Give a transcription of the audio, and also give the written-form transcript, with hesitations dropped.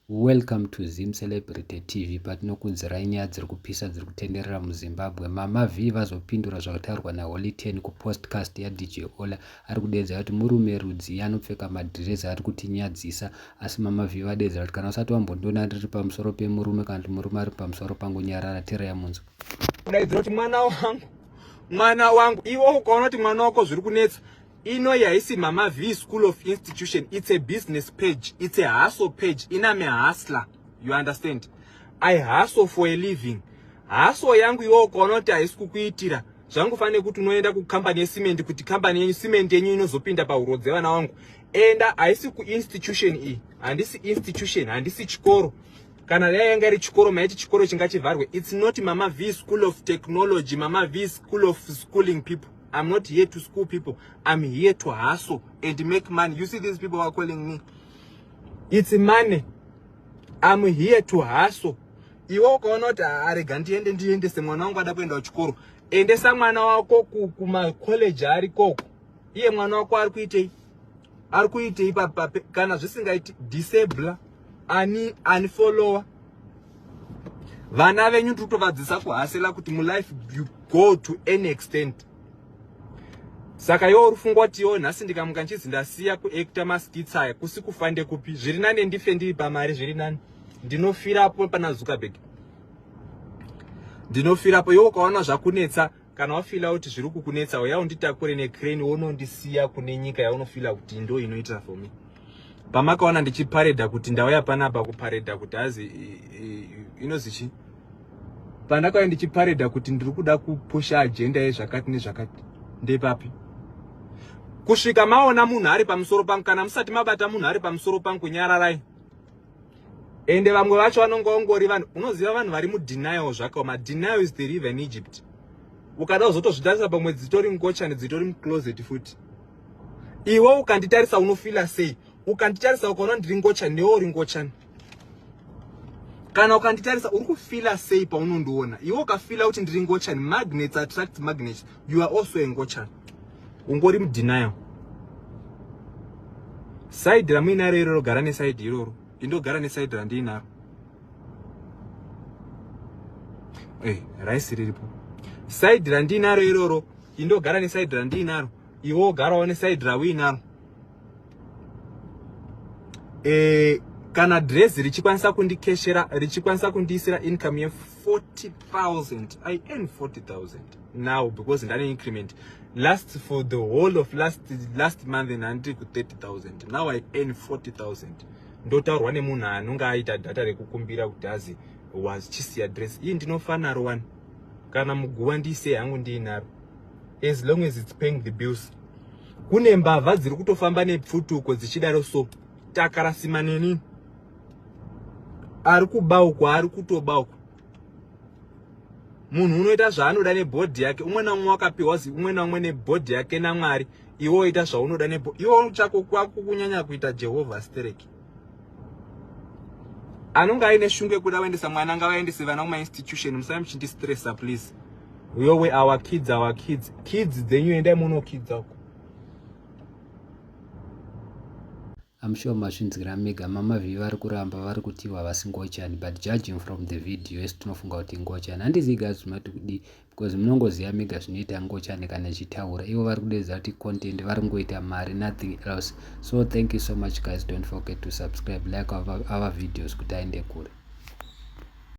Welcome to Zim Celebrity TV. Patinokudzirai nyaya dziri kupisa dziri kutenderera muZimbabwe. Mama V vazopindura zvakataurwa naHoly 10 kupostcast yaDJ Ola. Ari kudedza kuti murume rudzi anopfeka madhirezi ari kutinyadzisa, asi Mama V vadedza kuti kana usati wambondiona ndiri pamusoro pemurume kana kuti murume ari pamusoro pangu, nyarara. Tererai munzwa. Unaidzira kuti mwana wangu iwo ukaona kuti mwana wako zviri kunetsa, ino yaisi Mama V School of Institution. It's a business page. It's a hustle page. I'm a hustler. You understand? I hustle for a living. Hustle yangu iwo ukaona kuti haisi kukuitira, zvangu fane kuti unoenda kucompany yesimende kuti company yenyu simende yenyu inozopinda paurodzi vana wangu. Enda haisi kuinstitution iyi. Handisi institution, handisi chikoro. Kana yanga iri chikoro maiti chikoro chingachivharwe. It's not Mama V School of Technology, Mama V School of Schooling people. I'm not here to school people. I'm here to hustle and make money. You see these people are calling me. It's money. I'm here to hustle. Iwo ukaona kuti arega ndiende mwana wangu ada kuenda kuchikoro, endesa mwana wako kuma college ari koko. Iye mwana wako ari kuitei kana zvisingaiti disable unfollower. Vana venyu totovadzisa kuhasela kuti mu life you go to any extent. Saka iwo urifungwa kuti iwo nhasi ndikamuka nchizi ndasiya kuacta maskits aya kusikufande kupi. Zviri nane ndife ndiri pamari, zviri nane ndinofirapo pana Zuckerberg, ndinofirapo. Iwo ukaona zvakunetsa, kana wafila kuti zviri kukunetsa, uya unditakure necrane wonondisiya kune nyika yaunofila kuti ndo inoita for me. Pamakaona ndichiparedha kuti ndauya panapa kuparedha kuti azi inozichi, pandakauya ndichiparedha kuti ndiri kuda kupusha agenda yezvakati nezvakati, ndepapi? Kusvika maona munhu ari pamusoro pangu, kana musati mabata munhu ari pamusoro pangu, nyararai. Ende vamwe vacho vanongongori vanhu, unoziva vanhu vari mudenial zvakaoma. Denial is the river in Egypt. Ukada uzotozvitarisa pamwe dzitori ngochani, dzitori mucloset futi. Iwo ukanditarisa unofila sei? Ukanditarisa ukaona ndiri ngochani newo uri ngochani? Kana ukanditarisa uri kufila sei paunondiona? Iwo ukafila kuti ndiri ngochani, magnets attract magnets, you are also a ngochani. Ungori mudenial. Side ramuinaro iroro, gara neside iroro. Indogara neside randinaro. Raisi riripo. Side randinaro iroro, indogara neside randinaro. Iwo garawo neside rawinaro. Kana dress richikwanisa kundikeshera, richikwanisa kundisira income ye 40,000. I earn 40,000 now because ndane increment. For the whole of last month ndandiri ku 30,000. Now I earn 40,000. Ndotaurwa nemunhu anonga aita data rekukumbira kuti azi was chisiya dress. Iyi ndinofanaro one. Kana muguwa ndise yangu ndinaro. As long as it's paying the bills. Kune mbavha dziri kutofamba nepfutuko dzichidaro so takarasima neni. Ari kubauka, ari kutobauka. Munhu unoita zvaanoda nebhodhi yake, umwe naumwe wakapiwa umwe naumwe nebhodhi yake naMwari. Iwo oita zvaunoda nebhodhi. Iwo chako kwako kunyanya kuita Jehovah stereki. Anonga aine shunge kuda kuendesa mwana ngavaendese vana kuma institution, musai muchindistressa please. We always our kids. Kids dzenyu endai muno kids ako. I'm sure mazvinzwira mega. Mama V vari kuramba vari kuti havasi ngochani, but judging from the video yes tinofunga kuti ngochani. Handizivi guys mati kudi because munongoziva mega zvinoita ngochani kana ichitaura. Ivo vari kudedza kuti content vari ngoita mari, nothing else. So thank you so much guys. Don't forget to subscribe, like our videos kuti aende kure.